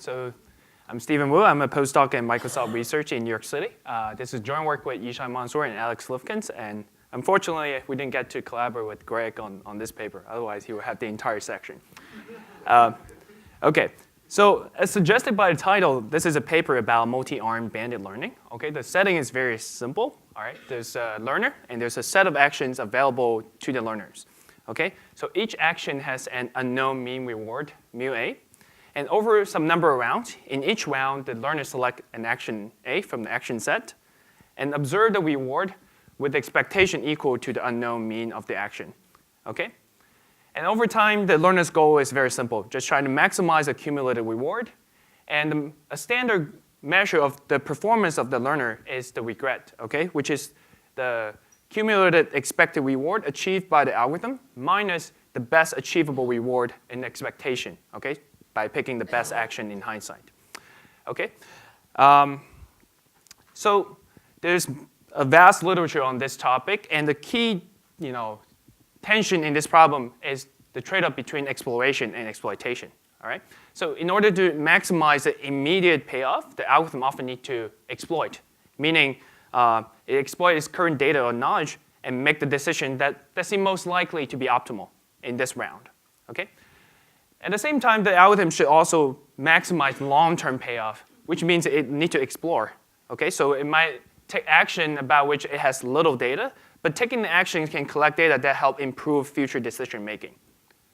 So I'm Stephen Wu. I'm a postdoc in Microsoft Research in New York City. This is joint work with Yishai Mansour and Alex Lifkins. And unfortunately, we didn't get to collaborate with Greg on this paper. Otherwise, he would have the entire section. OK, so as suggested by the title, this is a paper about multi-armed bandit learning. OK, the setting is very simple. All right, there's a learner, and there's a set of actions available to the learners. OK, so each action has an unknown mean reward, mu a. And over some number of rounds, in each round, the learner select an action A from the action set and observe the reward with the expectation equal to the unknown mean of the action. Okay? And over time, the learner's goal is very simple, just trying to maximize the cumulative reward. And a standard measure of the performance of the learner is the regret, okay? Which is the cumulative expected reward achieved by the algorithm minus the best achievable reward in expectation, okay? By picking the best action in hindsight. Okay? So there's a vast literature on this topic, and the key tension in this problem is the trade-off between exploration and exploitation. All right? So in order to maximize the immediate payoff, the algorithm often needs to exploit, meaning it exploits its current data or knowledge and make the decision that seems most likely to be optimal in this round. Okay? At the same time, the algorithm should also maximize long-term payoff, which means it needs to explore. Okay, so it might take action about which it has little data, but taking the action can collect data that help improve future decision making.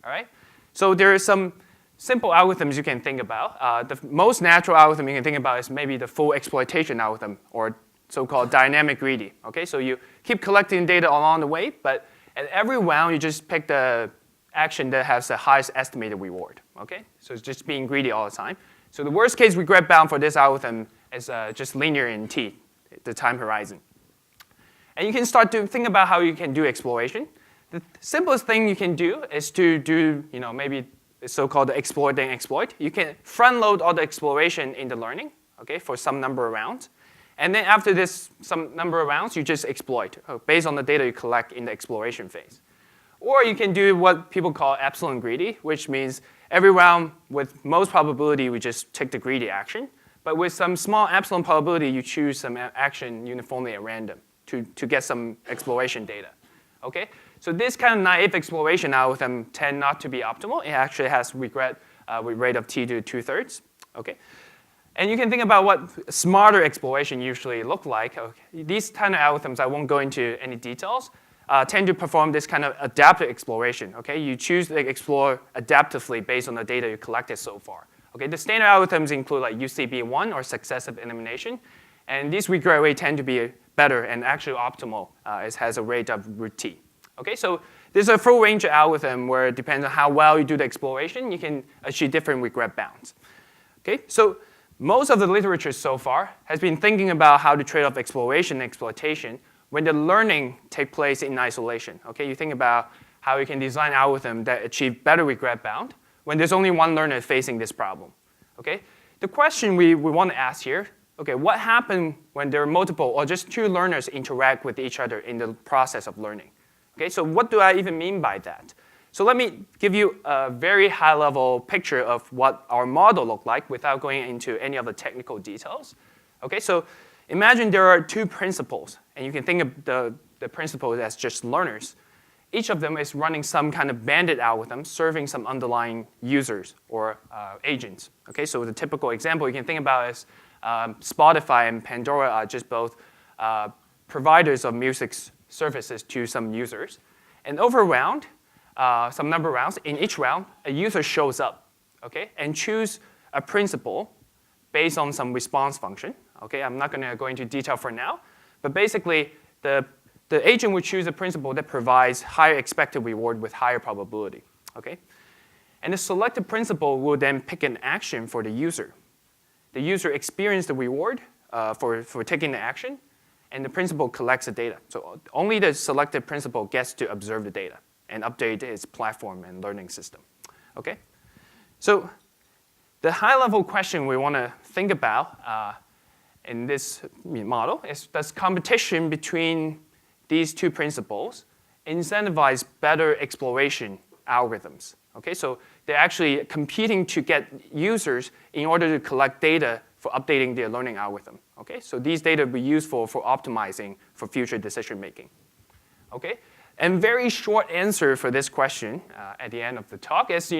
All right, so there are some simple algorithms you can think about. The most natural algorithm you can think about is maybe the full exploitation algorithm, or so-called dynamic greedy. Okay, so you keep collecting data along the way, but at every round you just pick the action that has the highest estimated reward. Okay, so it's just being greedy all the time. So the worst case regret bound for this algorithm is just linear in t, the time horizon. And you can start to think about how you can do exploration. The simplest thing you can do is to do maybe the so-called exploit then exploit. You can front load all the exploration in the learning, okay, for some number of rounds. And then after this some number of rounds, you just exploit based on the data you collect in the exploration phase. Or you can do what people call epsilon greedy, which means every round with most probability, we just take the greedy action. But with some small epsilon probability, you choose some action uniformly at random to get some exploration data. Okay? So this kind of naive exploration algorithm tend not to be optimal. It actually has regret with rate of t to 2/3. Okay? And you can think about what smarter exploration usually look like. Okay. These kind of algorithms, I won't go into any details, tend to perform this kind of adaptive exploration. Okay, you choose to explore adaptively based on the data you collected so far. Okay, the standard algorithms include like UCB1 or successive elimination, and these regret rates tend to be better and actually optimal. It has a rate of root t. Okay, so there's a full range of algorithm where it depends on how well you do the exploration, you can achieve different regret bounds. Okay, so most of the literature so far has been thinking about how to trade off exploration and exploitation when the learning takes place in isolation. Okay, you think about how you can design algorithms that achieve better regret bound when there's only one learner facing this problem. Okay, the question we want to ask here, okay, what happens when there are multiple or just two learners interact with each other in the process of learning? Okay, so what do I even mean by that? So let me give you a very high-level picture of what our model looked like without going into any of the technical details. Okay, so imagine there are two principals, and you can think of the principals as just learners. Each of them is running some kind of bandit algorithm serving some underlying users or agents. Okay, so the typical example you can think about is Spotify and Pandora are just both providers of music services to some users. And over a round, some number of rounds, in each round, a user shows up, okay, and choose a principal based on some response function. Okay, I'm not going to go into detail for now, but basically the agent would choose a principal that provides higher expected reward with higher probability. Okay, and the selected principal will then pick an action for the user. The user experiences the reward for taking the action, and the principal collects the data. So only the selected principal gets to observe the data and update its platform and learning system. Okay, so the high-level question we want to think about in this model is, does competition between these two principles incentivize better exploration algorithms? Okay, so they're actually competing to get users in order to collect data for updating their learning algorithm. Okay, so these data will be useful for optimizing for future decision making. Okay, and very short answer for this question at the end of the talk is,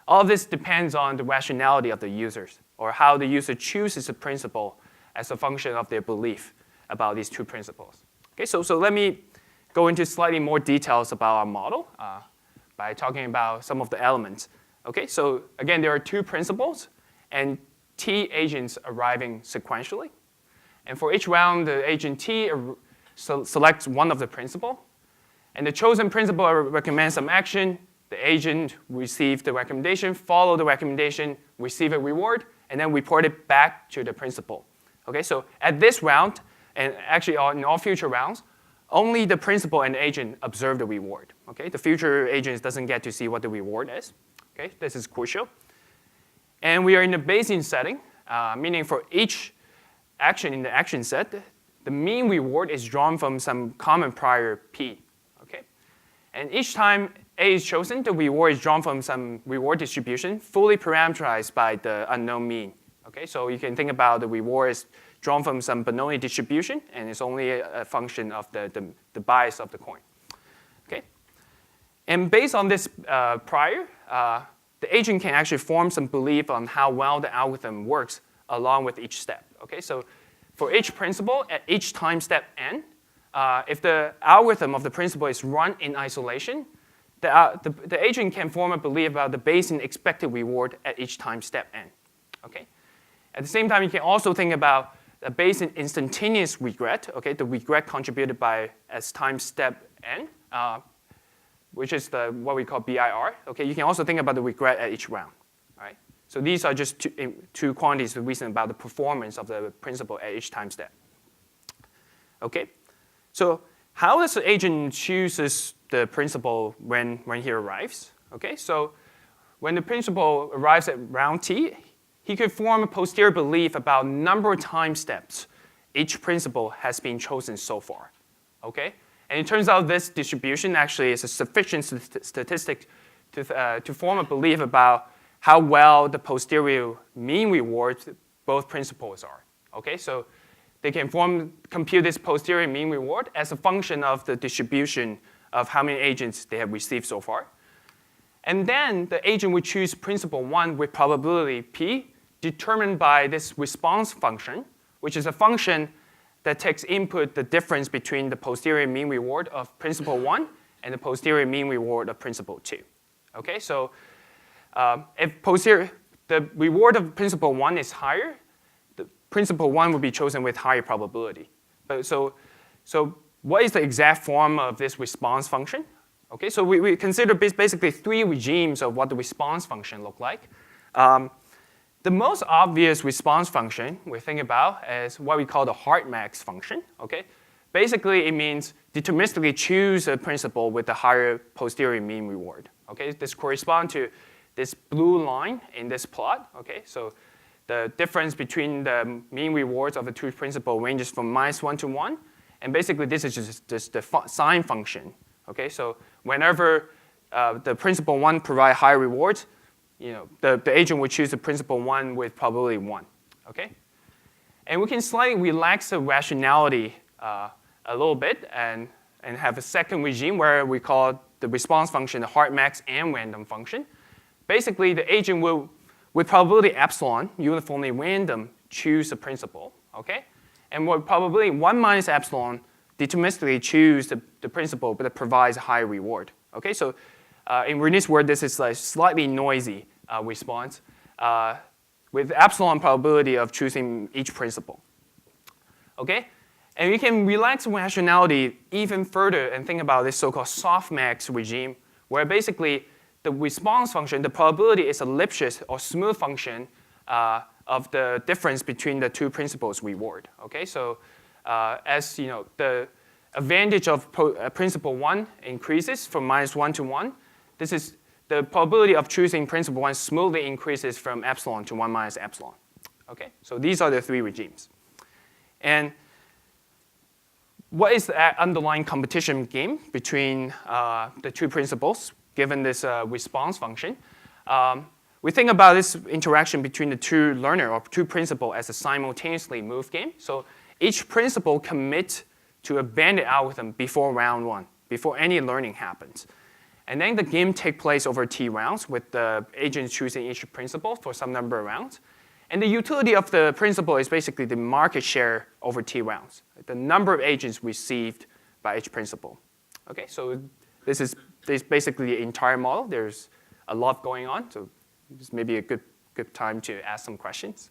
all of this depends on the rationality of the users, or how the user chooses a principle as a function of their belief about these two principles. Okay, so let me go into slightly more details about our model by talking about some of the elements. Okay, so again, there are two principles and T agents arriving sequentially. And for each round, the agent T selects one of the principles. And the chosen principle recommends some action. The agent receives the recommendation, follow the recommendation, receive a reward, and then report it back to the principal. Okay, so at this round, and actually in all future rounds, only the principal and the agent observe the reward. Okay, the future agent doesn't get to see what the reward is. Okay, this is crucial. And we are in the Bayesian setting, meaning for each action in the action set, the mean reward is drawn from some common prior P. Okay, and each time A is chosen, the reward is drawn from some reward distribution fully parameterized by the unknown mean. Okay, so you can think about the reward is drawn from some Bernoulli distribution, and it's only a function of the bias of the coin. Okay, and based on this prior, the agent can actually form some belief on how well the algorithm works along with each step. Okay, so for each principle at each time step n, if the algorithm of the principle is run in isolation, the agent can form a belief about the Bayesian expected reward at each time step n. Okay, at the same time, you can also think about a Bayesian instantaneous regret. Okay, the regret contributed by as time step n, which is what we call BIR. Okay, you can also think about the regret at each round. Right? So these are just two quantities to reason about the performance of the principle at each time step. Okay, so how does the agent chooses the principle when he arrives? Okay, so when the principle arrives at round t, he could form a posterior belief about number of time steps each principle has been chosen so far. Okay, and it turns out this distribution actually is a sufficient statistic to form a belief about how well the posterior mean rewards both principles are. Okay, so they can compute this posterior mean reward as a function of the distribution of how many agents they have received so far. And then the agent would choose principle 1 with probability p determined by this response function, which is a function that takes input the difference between the posterior mean reward of principle 1 and the posterior mean reward of principle 2. Okay, so if the reward of principle 1 is higher, the principle 1 will be chosen with higher probability. So what is the exact form of this response function? Okay, so we consider basically three regimes of what the response function look like. The most obvious response function we think about is what we call the Hartmax function. Okay, basically it means deterministically choose a principle with a higher posterior mean reward. Okay, this corresponds to this blue line in this plot. Okay, so the difference between the mean rewards of the two principles ranges from -1 to 1, and basically this is just the sign function. Okay, so whenever the principle 1 provide high rewards, the agent would choose the principle 1 with probability 1. Okay, and we can slightly relax the rationality a little bit and have a second regime where we call the response function the Hartmax and random function. Basically, the agent will, with probability epsilon, uniformly random, choose a principle. Okay, and with probability 1 minus epsilon, deterministically choose the principle, but it provides a high reward. Okay, so in René's word, this is a slightly noisy response with epsilon probability of choosing each principle. Okay, and we can relax rationality even further and think about this so-called softmax regime, where basically the response function, the probability is a Lipschitz or smooth function of the difference between the two principles reward. Okay, so as the advantage of principle 1 increases from -1 to 1, this is the probability of choosing principle 1 smoothly increases from epsilon to 1 minus epsilon. Okay, so these are the three regimes. And what is the underlying competition game between the two principles given this response function. We think about this interaction between the two learner or two principal as a simultaneously move game. So each principal commits to a bandit algorithm before round 1, before any learning happens. And then the game takes place over T rounds with the agents choosing each principal for some number of rounds. And the utility of the principal is basically the market share over T rounds, the number of agents received by each principal. Okay, so this is basically the entire model. There's a lot going on, so this may be a good time to ask some questions.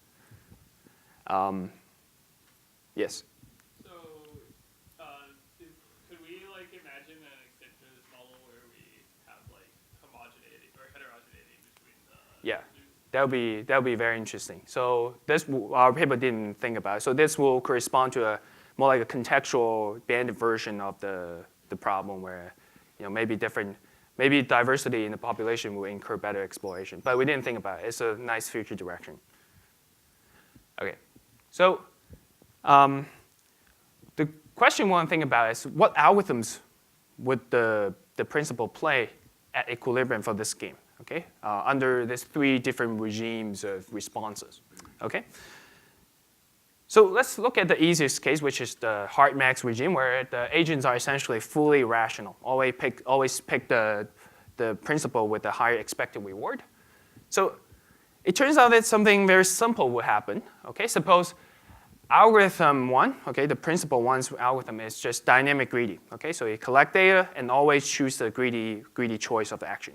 Yes? So could we imagine an extension of this model where we have homogeneity or heterogeneity between the Yeah. That would be very interesting. So our paper didn't think about it. So this will correspond to more like a contextual banded version of the problem where maybe diversity in the population will incur better exploration. But we didn't think about it. It's a nice future direction. Okay, so the question we want to think about is what algorithms would the principal play at equilibrium for this game? Okay, under these 3 different regimes of responses. Okay, so let's look at the easiest case, which is the hard max regime, where the agents are essentially fully rational. Always pick the principal with the higher expected reward. So it turns out that something very simple would happen. Okay, suppose algorithm 1, okay, the principal 1's algorithm is just dynamic greedy. Okay, so you collect data and always choose the greedy choice of action.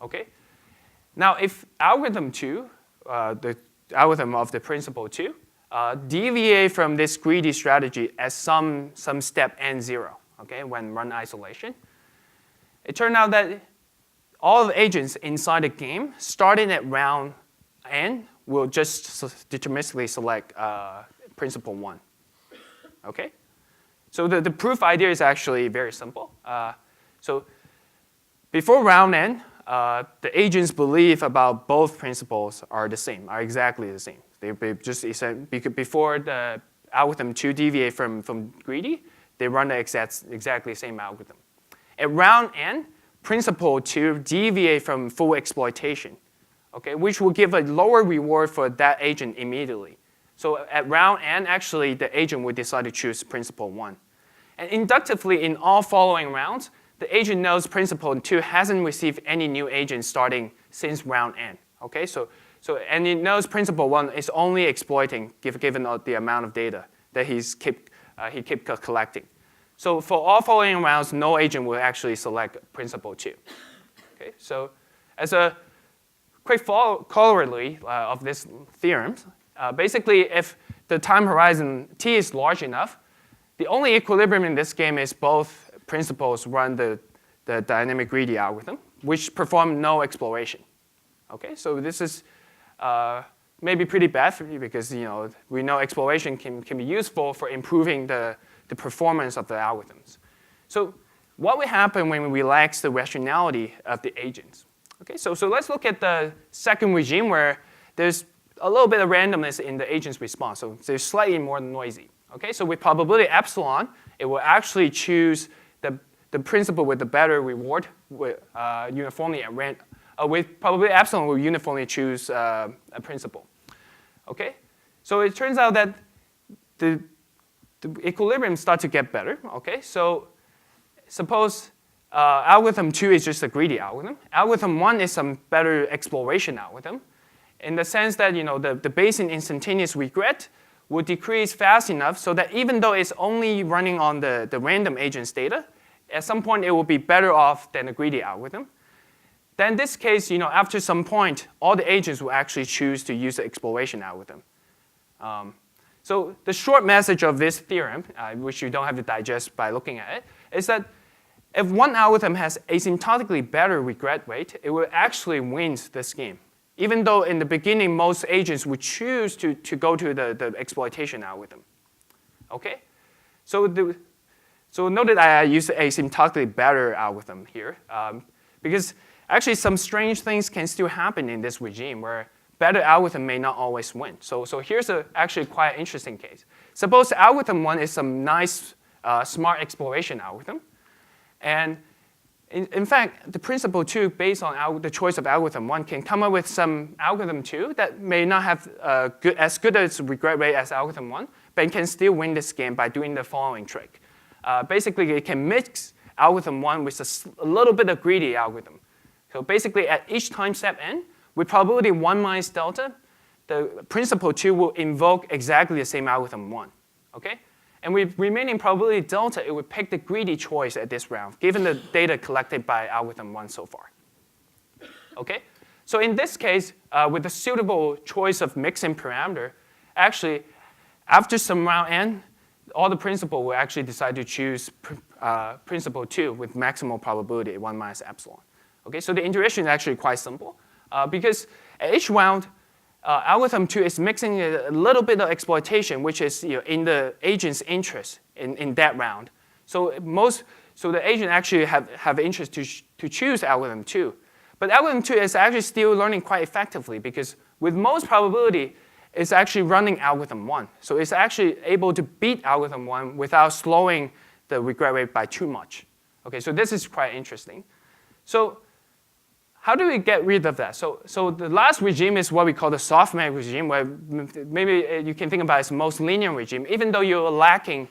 Okay, now if algorithm 2, the algorithm of the principal 2, deviate from this greedy strategy at some step n0, okay, when run isolation, it turned out that all the agents inside the game, starting at round n, will just deterministically select principal 1. Okay, so the proof idea is actually very simple. So before round n, the agents' belief about both principles are the same, are exactly the same. They just before the algorithm 2 deviate from greedy, they run the exactly same algorithm. At round n, principle 2 deviate from full exploitation, okay, which will give a lower reward for that agent immediately. So at round n, actually, the agent will decide to choose principle 1. And inductively, in all following rounds, the agent knows principle 2 hasn't received any new agents starting since round n. Okay, and it knows principle 1 is only exploiting given the amount of data that he keep collecting. So for all following rounds, no agent will actually select principle 2. Okay, so as a quick corollary of this theorem, basically if the time horizon t is large enough, the only equilibrium in this game is both principals run the dynamic greedy algorithm, which perform no exploration. Okay, so this is maybe pretty bad for you because we know exploration can be useful for improving the performance of the algorithms. So what will happen when we relax the rationality of the agents? Okay, so let's look at the second regime where there's a little bit of randomness in the agent's response. So they're slightly more noisy. Okay, so with probability epsilon, it will actually choose the principal with the better reward uniformly at random. With probability epsilon, will uniformly choose a principal. Okay, so it turns out that the equilibrium starts to get better. Okay, so suppose algorithm 2 is just a greedy algorithm. Algorithm 1 is some better exploration algorithm, in the sense that the Bayesian instantaneous regret will decrease fast enough so that even though it's only running on the random agent's data, at some point it will be better off than the greedy algorithm. Then in this case, after some point, all the agents will actually choose to use the exploration algorithm. So the short message of this theorem, which you don't have to digest by looking at it, is that if one algorithm has asymptotically better regret rate, it will actually win this game. Even though in the beginning, most agents would choose to go to the exploitation algorithm. Okay? So note that I use asymptotically better algorithm here. Because actually some strange things can still happen in this regime where better algorithm may not always win. So here's actually quite interesting case. Suppose algorithm 1 is some nice smart exploration algorithm. And In fact, the principal 2, based on the choice of algorithm 1, can come up with some algorithm 2 that may not have as good as regret rate as algorithm 1, but it can still win this game by doing the following trick. Basically, it can mix algorithm 1 with a little bit of greedy algorithm. So basically, at each time step n, with probability 1 minus delta, the principal 2 will invoke exactly the same algorithm 1. Okay? And with remaining probability delta, it would pick the greedy choice at this round, given the data collected by algorithm 1 so far. Okay? So in this case, with a suitable choice of mixing parameter, actually, after some round n, all the principal will actually decide to choose principal 2 with maximal probability 1 minus epsilon. Okay? So the iteration is actually quite simple, because at each round, algorithm 2 is mixing a little bit of exploitation, which is in the agent's interest in that round. So the agent actually have interest to choose algorithm 2. But algorithm 2 is actually still learning quite effectively because with most probability, it's actually running algorithm 1. So it's actually able to beat algorithm 1 without slowing the regret rate by too much. Okay, so this is quite interesting. So how do we get rid of that? So the last regime is what we call the softmax regime, where maybe you can think about it as the most linear regime. Even though you're lacking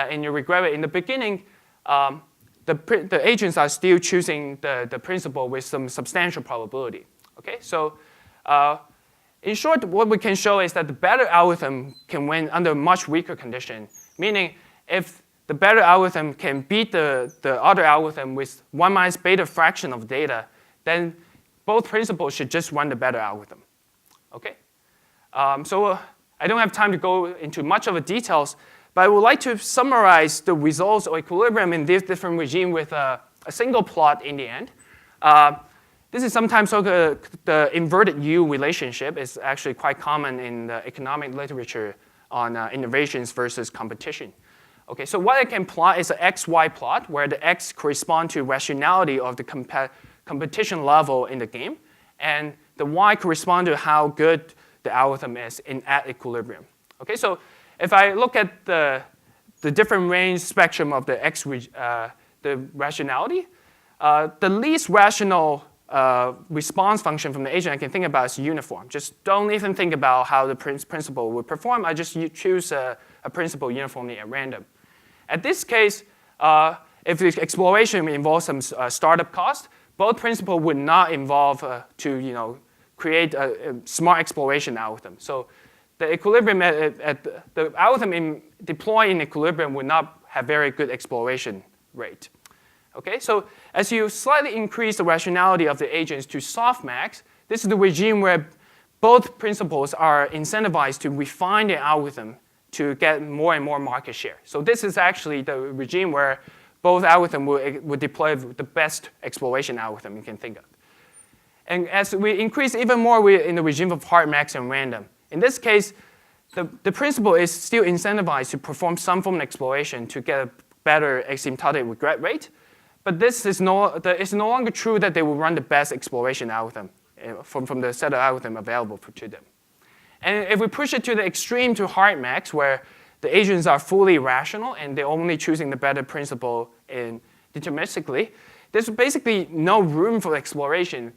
in your regret rate in the beginning, the agents are still choosing the principal with some substantial probability. Okay, so in short, what we can show is that the better algorithm can win under much weaker condition, meaning if the better algorithm can beat the other algorithm with 1 minus beta fraction of data, then both principals should just run the better algorithm. Okay? So I don't have time to go into much of the details, but I would like to summarize the results or equilibrium in this different regime with a single plot in the end. This is sometimes called the inverted U relationship. It's actually quite common in the economic literature on innovations versus competition. Okay, so what I can plot is an XY plot where the X corresponds to rationality of the competition level in the game, and the Y corresponds to how good the algorithm is at equilibrium. Okay, so if I look at the different range spectrum of the the rationality, the least rational response function from the agent I can think about is uniform. Just don't even think about how the principal would perform. I just choose a principal uniformly at random. At this case, if the exploration involves some startup cost, both principles would not involve to create a smart exploration algorithm. So the equilibrium the algorithm deployed in equilibrium would not have very good exploration rate. Okay, so as you slightly increase the rationality of the agents to softmax, this is the regime where both principals are incentivized to refine the algorithm to get more and more market share. So this is actually the regime where both algorithms will deploy the best exploration algorithm you can think of. And as we increase even more, we're in the regime of hard max and random. In this case, the principal is still incentivized to perform some form of exploration to get a better asymptotic regret rate. But it's no longer true that they will run the best exploration algorithm from the set of algorithms available to them. And if we push it to the extreme to hard max, where the agents are fully rational and they're only choosing the better principal deterministically, there's basically no room for exploration.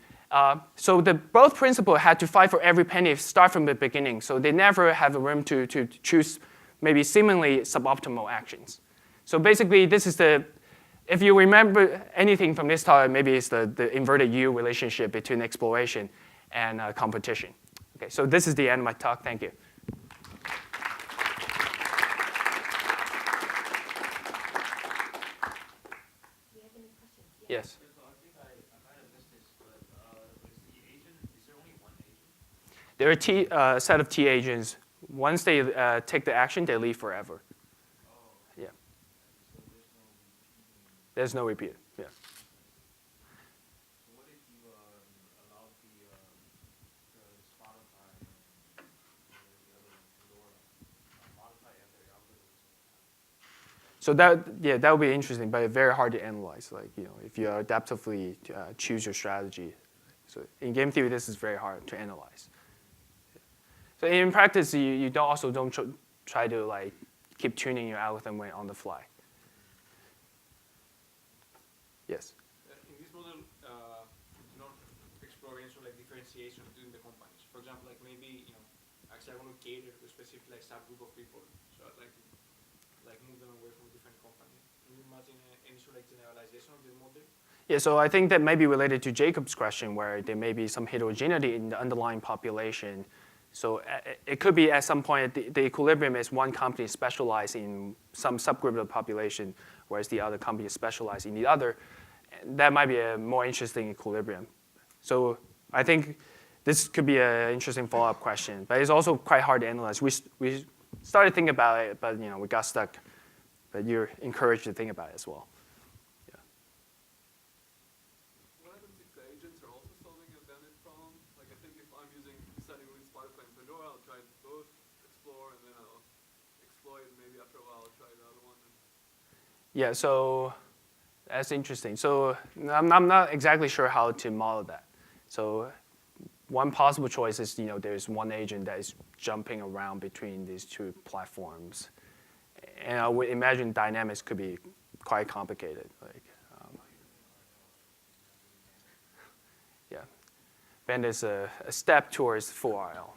So both principals had to fight for every penny, start from the beginning. So they never have a room to choose maybe seemingly suboptimal actions. So basically, this is if you remember anything from this talk, maybe it's the inverted U relationship between exploration and competition. Okay, so this is the end of my talk. Thank you. Do you have any questions? Yes. So I think I might have missed this, but is the agent, is there only one agent? There are a set of T agents. Once they take the action, they leave forever. Oh. Yeah. So There's no repeat. Yeah. So what if you allow the Spotify and the other one, Pandora, modify their algorithms? So that would be interesting, but very hard to analyze. Like if you adaptively choose your strategy. So in game theory, this is very hard to analyze. So in practice, you don't try to keep tuning your algorithm on the fly. Yes. cater to a specific like subgroup of people. So I'd like move them away from a different company. Can you imagine any sort of like generalization of the model? Yeah, so I think that may be related to Jacob's question, where there may be some heterogeneity in the underlying population. So it could be at some point the equilibrium is one company specialized in some subgroup of the population, whereas the other company is specialized in the other. That might be a more interesting equilibrium. So I think this could be an interesting follow-up question, but it's also quite hard to analyze. We started thinking about it, but we got stuck. But you're encouraged to think about it as well. What happens if the agents are also solving a bandit problem? Like I think if I'm using setting with Spotify and Pandora, I'll try both, explore, and then I'll exploit, and maybe after a while I'll try the other one. Yeah, so that's interesting. So I'm not exactly sure how to model that. So one possible choice is there's one agent that is jumping around between these two platforms. And I would imagine dynamics could be quite complicated. Yeah, bandits a step towards full RL.